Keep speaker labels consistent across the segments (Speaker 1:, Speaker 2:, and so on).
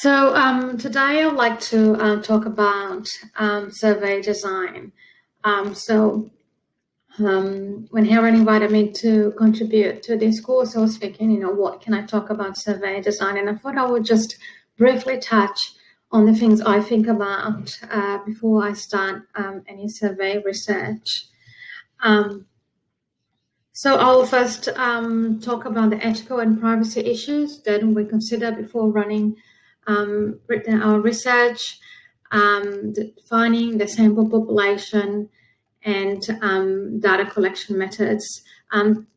Speaker 1: Today I'd like to talk about survey design. When Helen invited me to contribute to this course, I was thinking, what can I talk about survey design? And I thought I would just briefly touch on the things I think about before I start any survey research. So I'll first talk about the ethical and privacy issues that we consider before running our research, defining the sample population, and data collection methods.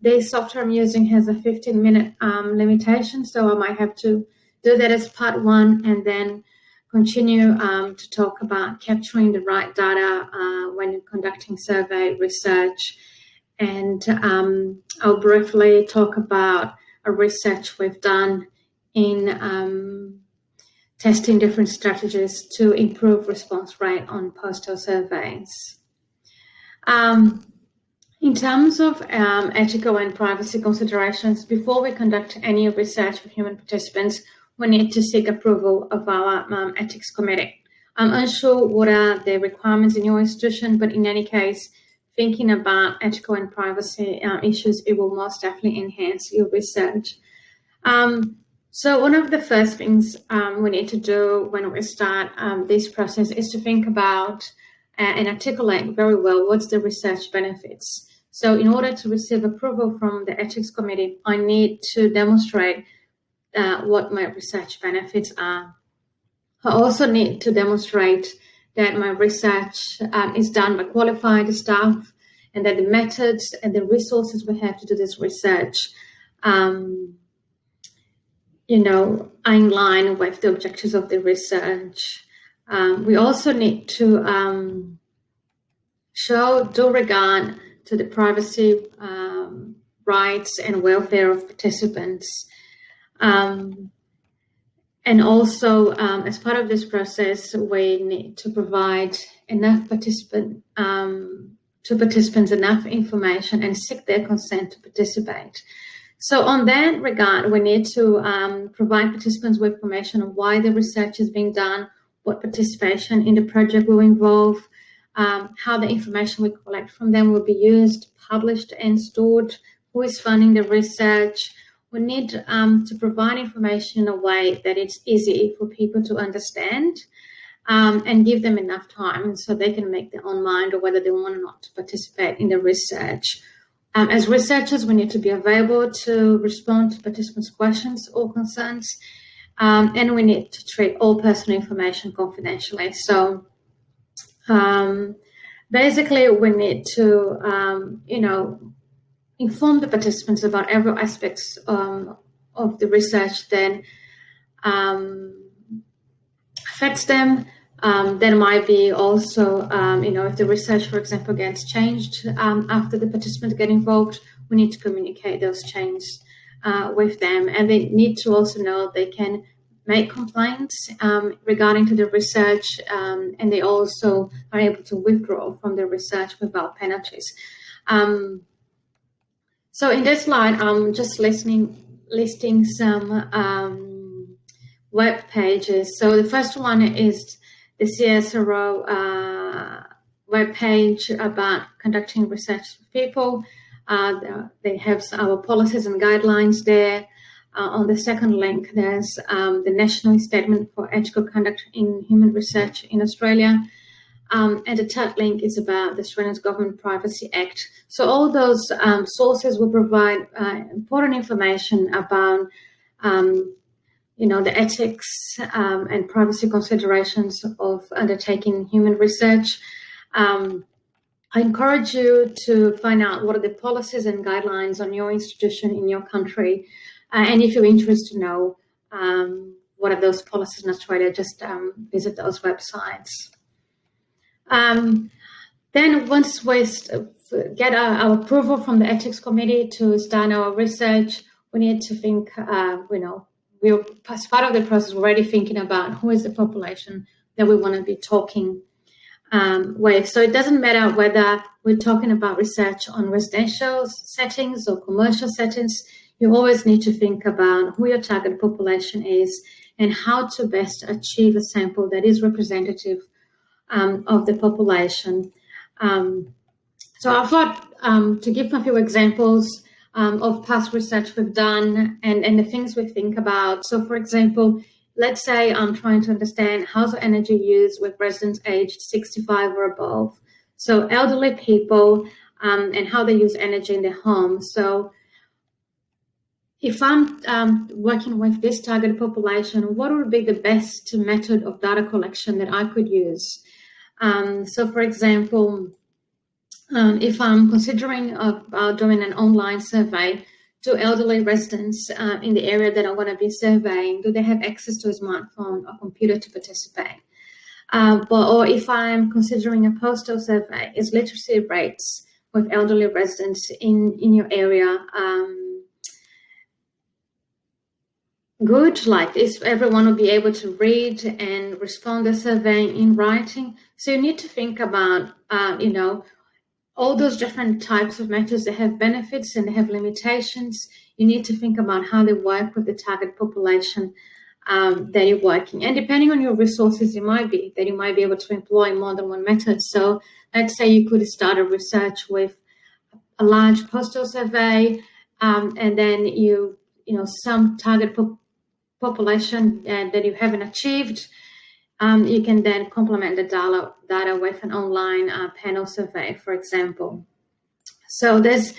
Speaker 1: This software I'm using has a 15-minute limitation, so I might have to do that as part one and then continue to talk about capturing the right data when conducting survey research. And I'll briefly talk about a research we've done in testing different strategies to improve response rate on postal surveys. In terms of ethical and privacy considerations, before we conduct any research with human participants, we need to seek approval of our ethics committee. I'm unsure what are the requirements in your institution, but in any case, thinking about ethical and privacy issues, it will most definitely enhance your research. So one of the first things we need to do when we start this process is to think about and articulate very well what's the research benefits. So in order to receive approval from the ethics committee, I need to demonstrate what my research benefits are. I also need to demonstrate that my research is done by qualified staff and that the methods and the resources we have to do this research are in line with the objectives of the research. We also need to show due regard to the privacy rights and welfare of participants. And also, as part of this process, we need to provide enough participants enough information and seek their consent to participate. So on that regard, we need to provide participants with information on why the research is being done, what participation in the project will involve, how the information we collect from them will be used, published, and stored, who is funding the research. We need to provide information in a way that it's easy for people to understand and give them enough time so they can make their own mind or whether they want or not to participate in the research. As researchers, we need to be available to respond to participants' questions or concerns, and we need to treat all personal information confidentially. So basically, we need to, inform the participants about every aspect of the research that affects them. There might be also, if the research, for example, gets changed after the participants get involved, we need to communicate those changes with them. And they need to also know they can make complaints regarding to the research, and they also are able to withdraw from the research without penalties. So in this slide, I'm just listing some web pages. So the first one is the CSRO web page about conducting research with people. They have our policies and guidelines there. On the second link, there's the National Statement for Ethical Conduct in Human Research in Australia. And the third link is about the Australian Government Privacy Act. So all those sources will provide important information about, the ethics and privacy considerations of undertaking human research. I encourage you to find out what are the policies and guidelines on your institution in your country. And if you're interested to know what are those policies in Australia, just visit those websites. Then once we get our approval from the ethics committee to start our research, we need to think, we're as part of the process, we're already thinking about who is the population that we want to be talking with. So it doesn't matter whether we're talking about research on residential settings or commercial settings. you always need to think about who your target population is and how to best achieve a sample that is representative of the population. So I thought to give a few examples of past research we've done and the things we think about. So, for example, let's say I'm trying to understand how's energy used with residents aged 65 or above. So elderly people and how they use energy in their home. So if I'm working with this target population, what would be the best method of data collection that I could use? So, for example, if I'm considering doing an online survey to elderly residents in the area that I want to be surveying, do they have access to a smartphone or computer to participate? Or if I'm considering a postal survey, is literacy rates with elderly residents in your area good? Like, is everyone will be able to read and respond to the survey in writing? So you need to think about, all those different types of methods that have benefits and they have limitations. You need to think about how they work with the target population that you're working. And depending on your resources, you might be able to employ more than one method. So let's say you could start a research with a large postal survey, and then some target population that you haven't achieved. You can then complement the data with an online panel survey, for example. So there's,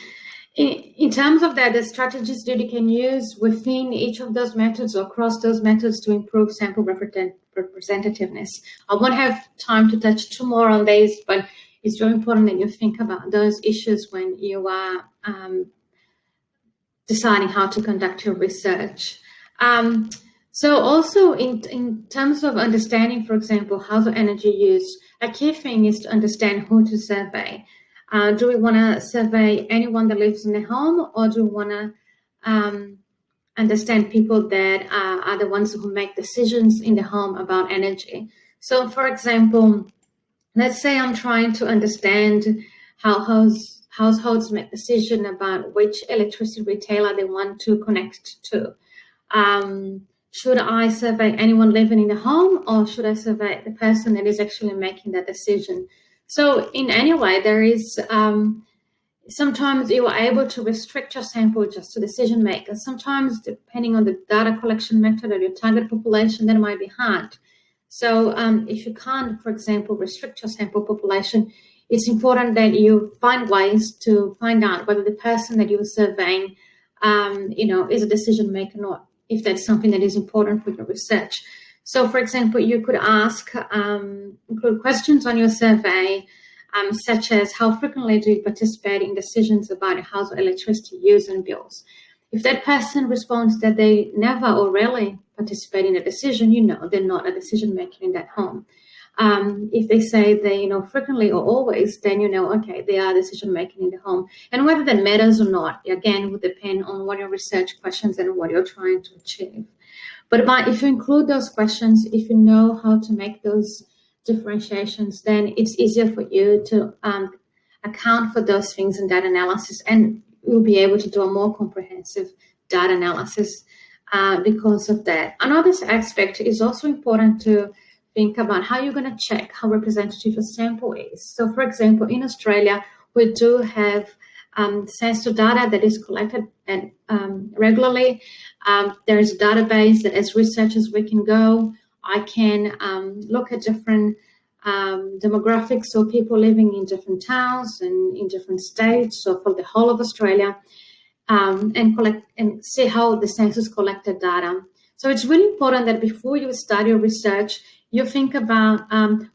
Speaker 1: in terms of that, the strategies that you can use within each of those methods or across those methods to improve sample representativeness. I won't have time to touch too more on these, but it's very important that you think about those issues when you are deciding how to conduct your research. So also in terms of understanding, for example, household energy use, a key thing is to understand who to survey. Do we want to survey anyone that lives in the home, or do we want to understand people that are the ones who make decisions in the home about energy? So, for example, let's say I'm trying to understand how households make decisions about which electricity retailer they want to connect to. Should I survey anyone living in the home, or should I survey the person that is actually making that decision? So in any way, there is sometimes you are able to restrict your sample just to decision makers. Sometimes, depending on the data collection method or your target population, that might be hard. So if you can't, for example, restrict your sample population, it's important that you find ways to find out whether the person that you're surveying, is a decision maker or not, if that's something that is important for your research. So, for example, you could ask, include questions on your survey, such as how frequently do you participate in decisions about household electricity use and bills? If that person responds that they never or rarely participate in a decision, they're not a decision maker in that home. If they say they, frequently or always, then okay, they are decision making in the home. And whether that matters or not, again, would depend on what your research questions and what you're trying to achieve. But if you include those questions, if you know how to make those differentiations, then it's easier for you to account for those things in data analysis, and you'll be able to do a more comprehensive data analysis because of that. Another aspect is also important to think about how you're going to check how representative your sample is. So, for example, in Australia, we do have sensor data that is collected and regularly. There's a database that, as researchers, we can go. I can look at different demographics, so people living in different towns and in different states, so for the whole of Australia, and collect and see how the census collected data. So it's really important that before you start your research, you think about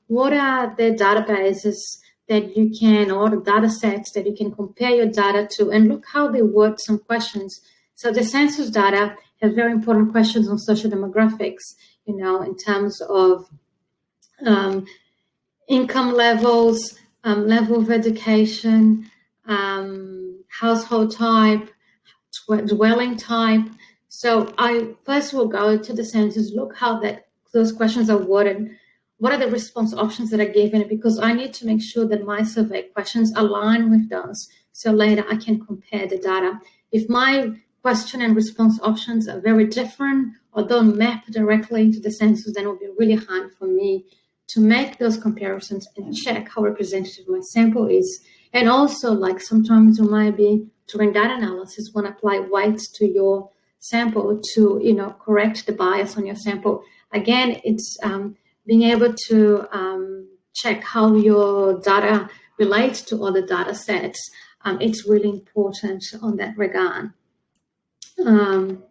Speaker 1: what are the databases that you can, or the data sets that you can compare your data to, and look how they word some questions. So the census data have very important questions on social demographics, in terms of income levels, level of education, household type, dwelling type. So I first will go to the census, look how those questions are worded. What are the response options that are given? Because I need to make sure that my survey questions align with those. So later I can compare the data. If my question and response options are very different or don't map directly to the census, then it will be really hard for me to make those comparisons and check how representative my sample is. And also, like sometimes you might be during data analysis want to apply weights to your sample to, correct the bias on your sample. Again, it's being able to check how your data relates to other data sets. It's really important on that regard. In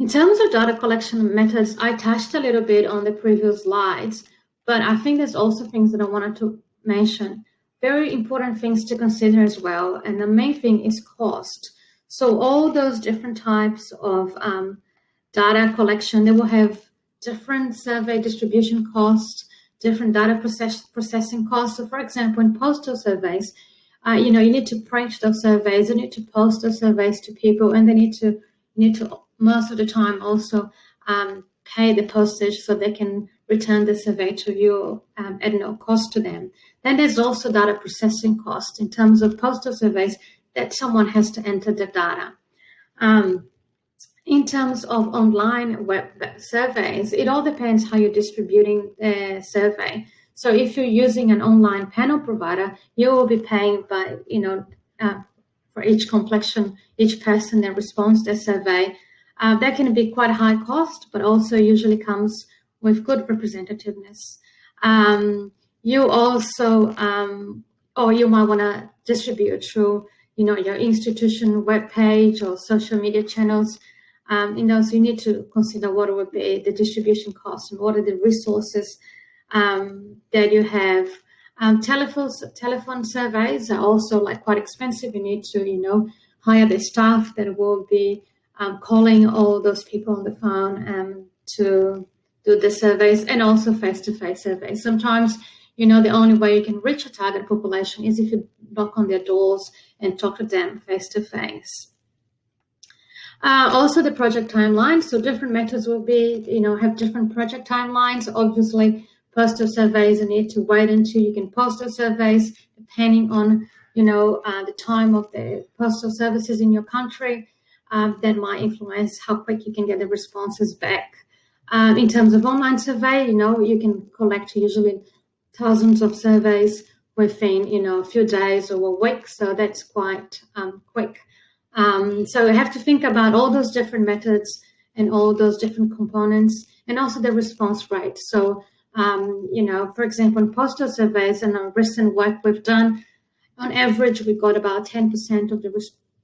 Speaker 1: terms of data collection methods, I touched a little bit on the previous slides, but I think there's also things that I wanted to mention. Very important things to consider as well, and the main thing is cost. So all those different types of data collection, they will have different survey distribution costs, different data processing costs. So for example, in postal surveys, you need to print those surveys, you need to post those surveys to people, and they need to most of the time also pay the postage so they can return the survey to you at no cost to them. Then there's also data processing costs in terms of postal surveys that someone has to enter the data. In terms of online web surveys, it all depends how you're distributing the survey. So if you're using an online panel provider, you will be paying by, for each complexion, each person that responds to the survey. That can be quite a high cost, but also usually comes with good representativeness. You also, or you might want to distribute through, your institution webpage or social media channels. So you need to consider what would be the distribution costs and what are the resources that you have. Telephone surveys are also quite expensive. You need to, hire the staff that will be calling all those people on the phone to do the surveys, and also face-to-face surveys. Sometimes, the only way you can reach a target population is if you knock on their doors and talk to them face-to-face. Also the project timeline. So different methods will be, have different project timelines. Obviously, postal surveys, you need to wait until you can post those surveys, depending on, the time of the postal services in your country. That might influence how quick you can get the responses back. In terms of online survey, you can collect usually thousands of surveys within, a few days or a week. So that's quite quick. So you have to think about all those different methods and all those different components, and also the response rate. So, for example, in postal surveys and a recent work we've done, on average, we got about 10% of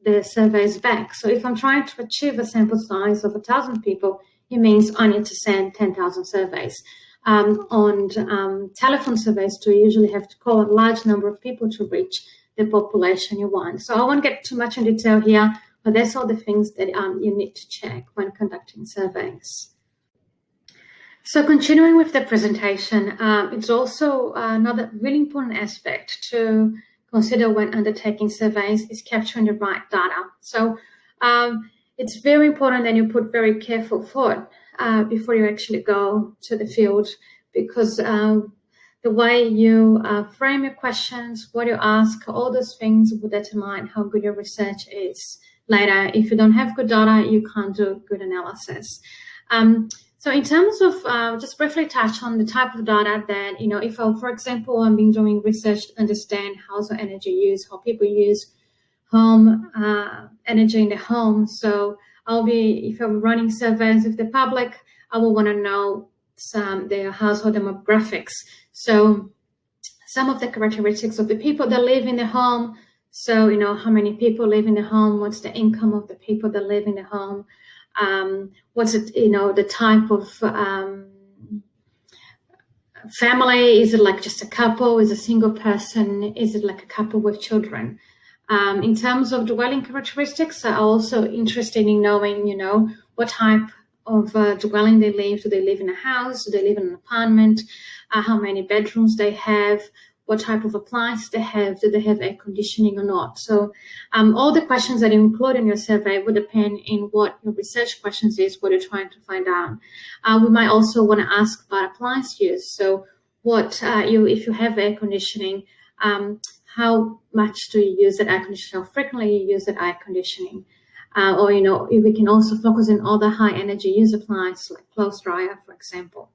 Speaker 1: the surveys back. So if I'm trying to achieve a sample size of 1,000 people, it means I need to send 10,000 surveys. On telephone surveys, you usually have to call a large number of people to reach the population you want. So I won't get too much in detail here, but that's all the things that you need to check when conducting surveys. So continuing with the presentation, it's also another really important aspect to consider when undertaking surveys is capturing the right data. So it's very important that you put very careful thought before you actually go to the field, because the way you frame your questions, what you ask, all those things will determine how good your research is later. If you don't have good data, you can't do good analysis. So in terms of just briefly touch on the type of data that, if for example, I've been doing research to understand household energy use, how people use home energy in the home. So if I'm running surveys with the public, I will want to know their household demographics. So some of the characteristics of the people that live in the home. So, how many people live in the home? What's the income of the people that live in the home? What's it, the type of family? Is it just a couple? Is it a single person? Is it a couple with children? In terms of dwelling characteristics, I'm also interested in knowing, what type of dwelling they live. Do they live in a house? Do they live in an apartment? How many bedrooms they have? What type of appliance they have? Do they have air conditioning or not? So all the questions that you include in your survey would depend in what your research questions is, what you're trying to find out. We might also want to ask about appliance use. So if you have air conditioning, how much do you use that air conditioning? How frequently you use that air conditioning? or, we can also focus on other high energy use appliances like clothes dryer, for example.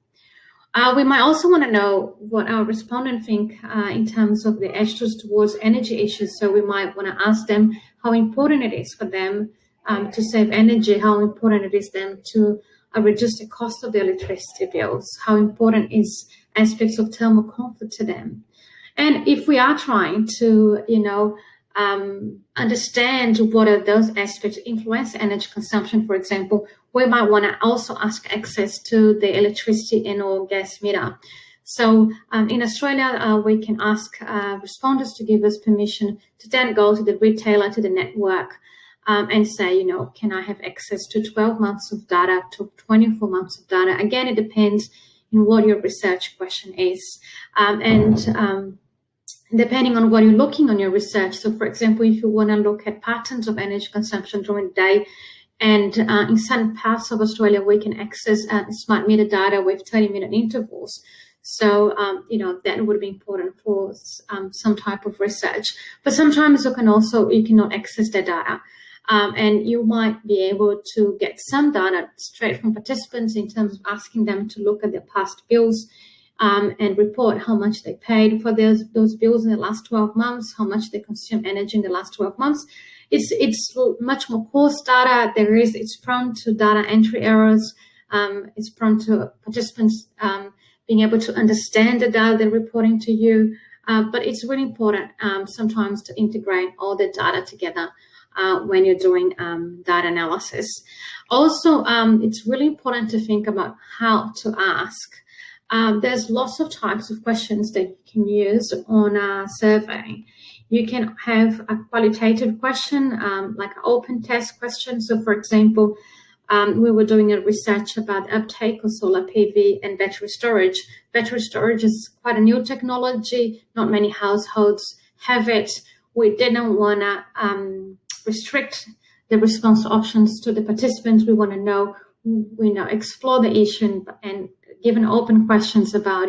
Speaker 1: We might also want to know what our respondent think in terms of the attitudes towards energy issues. So we might want to ask them how important it is for them to save energy, how important it is them to reduce the cost of their electricity bills, how important is aspects of thermal comfort to them. And if we are trying to, understand what are those aspects influence energy consumption, for example, we might want to also ask access to the electricity and or gas meter. So in Australia, we can ask responders to give us permission to then go to the retailer, to the network, and say, can I have access to 12 months of data, to 24 months of data? Again, it depends on what your research question is. Depending on what you're looking on your research. So, for example, if you want to look at patterns of energy consumption during the day, and in some parts of Australia, we can access smart meter data with 30-minute intervals. So, that would be important for some type of research. But sometimes you cannot access the data. And you might be able to get some data straight from participants in terms of asking them to look at their past bills and report how much they paid for those bills in the last 12 months, how much they consume energy in the last 12 months. It's much more coarse data. It's prone to data entry errors. It's prone to participants being able to understand the data they're reporting to you. But it's really important sometimes to integrate all the data together when you're doing data analysis. Also, it's really important to think about how to ask. There's lots of types of questions that you can use on a survey. You can have a qualitative question, like an open test question. So, for example, we were doing a research about uptake of solar PV and battery storage. Battery storage is quite a new technology. Not many households have it. We didn't want to restrict the response options to the participants. We want to know, explore the issue and given open questions about,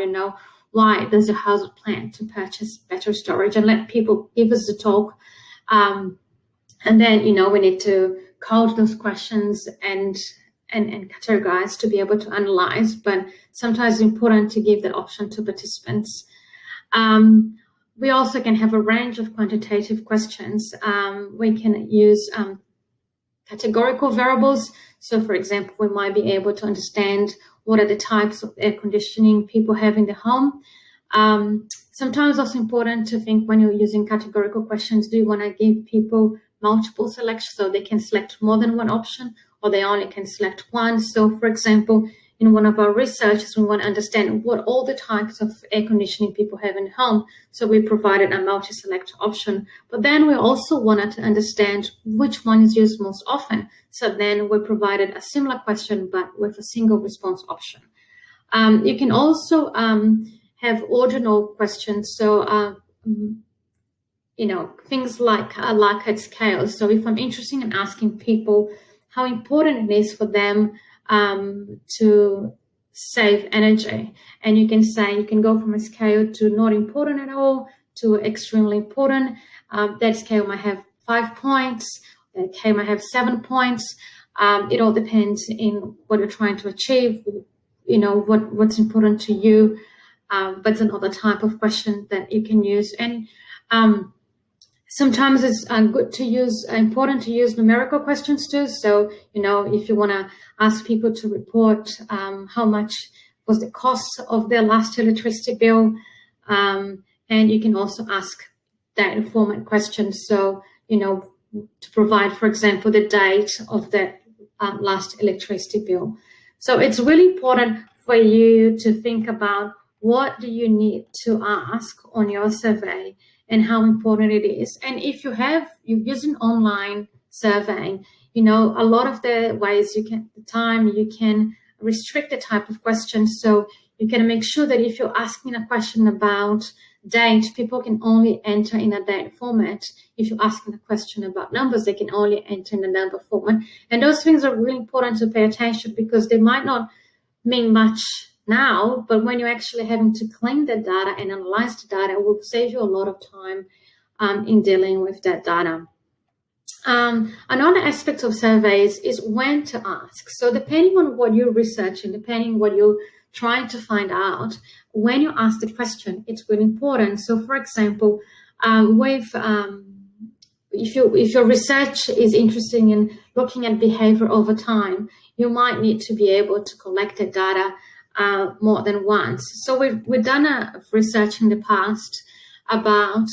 Speaker 1: why does your household plan to purchase battery storage, and let people give us the talk. And then, we need to code those questions and categorize to be able to analyze, but sometimes it's important to give that option to participants. We also can have a range of quantitative questions. We can use categorical variables. So, for example, we might be able to understand what are the types of air conditioning people have in the home. Sometimes also important to think when you're using categorical questions, do you want to give people multiple selections so they can select more than one option, or they only can select one? So, for example, in one of our researches, we want to understand what all the types of air conditioning people have in home. So we provided a multi-select option. But then we also wanted to understand which one is used most often. So then we provided a similar question, but with a single response option. You can also have ordinal questions. So, things like a Likert scale. So if I'm interested in asking people how important it is for them to save energy, and you can go from a scale to not important at all to extremely important. That scale might have 5 points, that scale might have 7 points. It all depends in what you're trying to achieve, what's important to you. But it's another type of question that you can use. And sometimes it's important to use numerical questions too. So, if you want to ask people to report how much was the cost of their last electricity bill, and you can also ask data format questions. So, to provide, for example, the date of the last electricity bill. So it's really important for you to think about what do you need to ask on your survey and how important it is. And if you use an online survey, a lot of the ways you can restrict the type of questions. So you can make sure that if you're asking a question about date, people can only enter in a date format. If you're asking a question about numbers, they can only enter in a number format. And those things are really important to pay attention, because they might not mean much now, but when you're actually having to clean the data and analyze the data, it will save you a lot of time in dealing with that data. Another aspect of surveys is when to ask. So depending on what you're researching, depending what you're trying to find out, when you ask the question, it's really important. So for example, if your research is interested in looking at behavior over time, you might need to be able to collect the data more than once. So we've done a research in the past about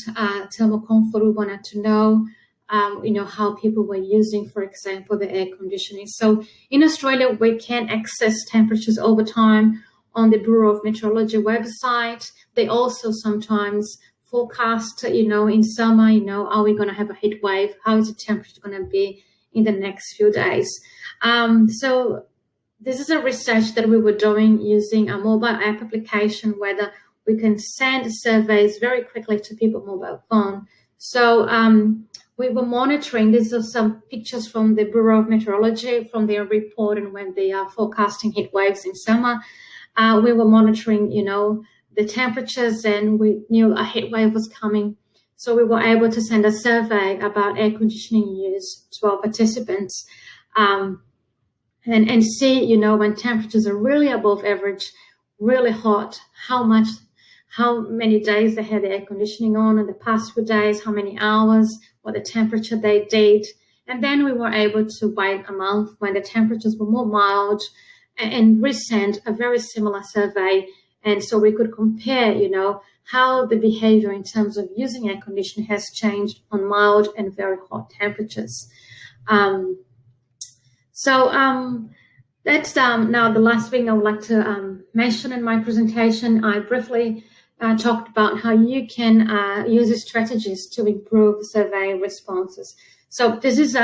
Speaker 1: thermal comfort. We wanted to know how people were using, for example, the air conditioning. So in Australia, we can access temperatures over time on the Bureau of Meteorology website. They also sometimes forecast, in summer, are we going to have a heat wave? How is the temperature going to be in the next few days? So this is a research that we were doing using a mobile app application where we can send surveys very quickly to people's mobile phone. So we were monitoring, these are some pictures from the Bureau of Meteorology from their report and when they are forecasting heat waves in summer. We were monitoring, the temperatures, and we knew a heat wave was coming. So we were able to send a survey about air conditioning use to our participants and see, when temperatures are really above average, really hot, how many days they had the air conditioning on in the past few days, how many hours, what the temperature they did. And then we were able to wait a month when the temperatures were more mild and resend a very similar survey. And so we could compare, how the behavior in terms of using air conditioning has changed on mild and very hot temperatures. That's now the last thing I would like to mention in my presentation. I briefly talked about how you can use these strategies to improve survey responses. So this is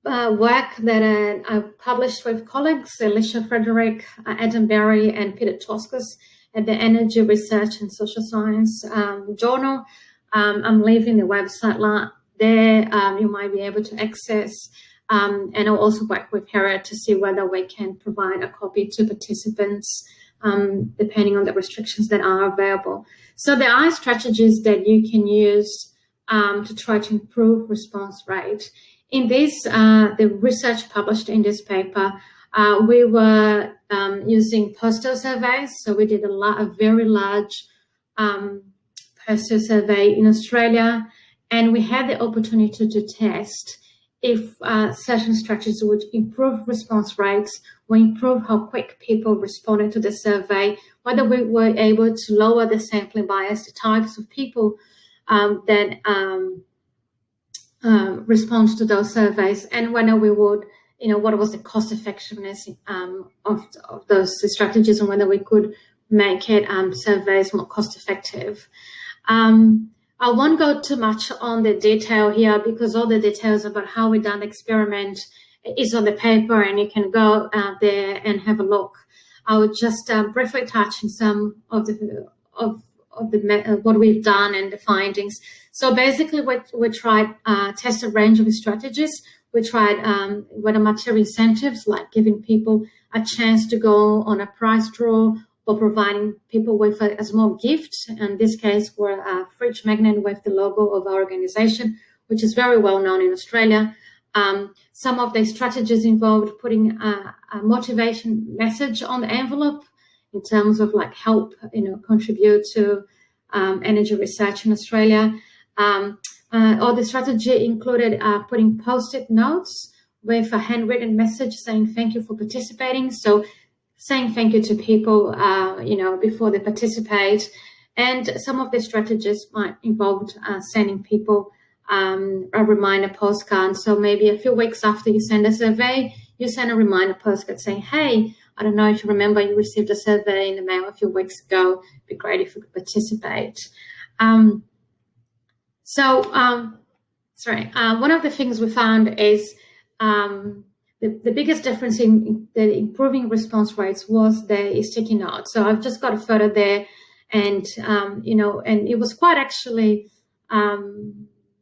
Speaker 1: work that I published with colleagues, Lygia Frederick, Adam Berry, and Peter Toscas at the Energy Research and Social Science Journal. I'm leaving the website there. You might be able to access. And I'll also work with Hera to see whether we can provide a copy to participants, depending on the restrictions that are available. So there are strategies that you can use to try to improve response rate. In this, the research published in this paper, we were using postal surveys. So we did a very large postal survey in Australia, and we had the opportunity to test if certain strategies would improve response rates or improve how quick people responded to the survey, whether we were able to lower the sampling bias, the types of people that respond to those surveys, and whether we would, what was the cost effectiveness of those strategies, and whether we could make it surveys more cost effective. I won't go too much on the detail here because all the details about how we done the experiment is on the paper, and you can go out there and have a look. I would just briefly touch on some of what we've done and the findings. So basically, we tried test a range of strategies. We tried whether material incentives, like giving people a chance to go on a prize draw, or providing people with a small gift. In this case, were a fridge magnet with the logo of our organization, which is very well known in Australia. Some of the strategies involved putting a motivation message on the envelope in terms of help, contribute to energy research in Australia. Or the strategy included putting post-it notes with a handwritten message saying thank you for participating. So saying thank you to people, before they participate. And some of the strategies might involve sending people a reminder postcard. So maybe a few weeks after you send a survey, you send a reminder postcard saying, hey, I don't know if you remember, you received a survey in the mail a few weeks ago. It'd be great if you could participate. One of the things we found is the biggest difference in the improving response rates was the sticky note. So I've just got a photo there, and and it was quite actually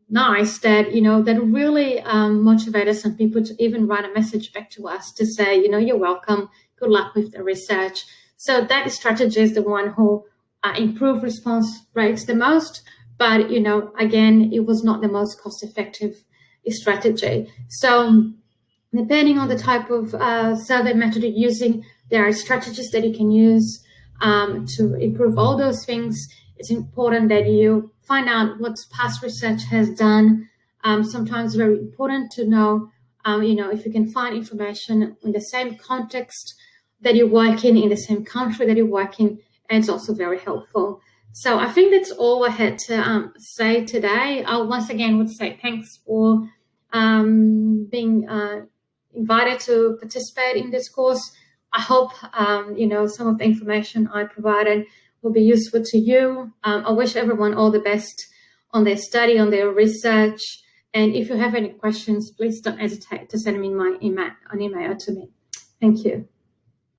Speaker 1: nice that that really motivated some people to even write a message back to us to say, you're welcome, good luck with the research. So that strategy is the one who improved response rates the most. but again, it was not the most cost-effective strategy. So depending on the type of survey method you're using, there are strategies that you can use to improve all those things. It's important that you find out what past research has done. Sometimes very important to know, if you can find information in the same context that you're working, in the same country that you're working, and it's also very helpful. So I think that's all I had to say today. I once again would say thanks for being invited to participate in this course. I hope some of the information I provided will be useful to you. I wish everyone all the best on their study, on their research. And if you have any questions, please don't hesitate to send me an email to me. Thank you.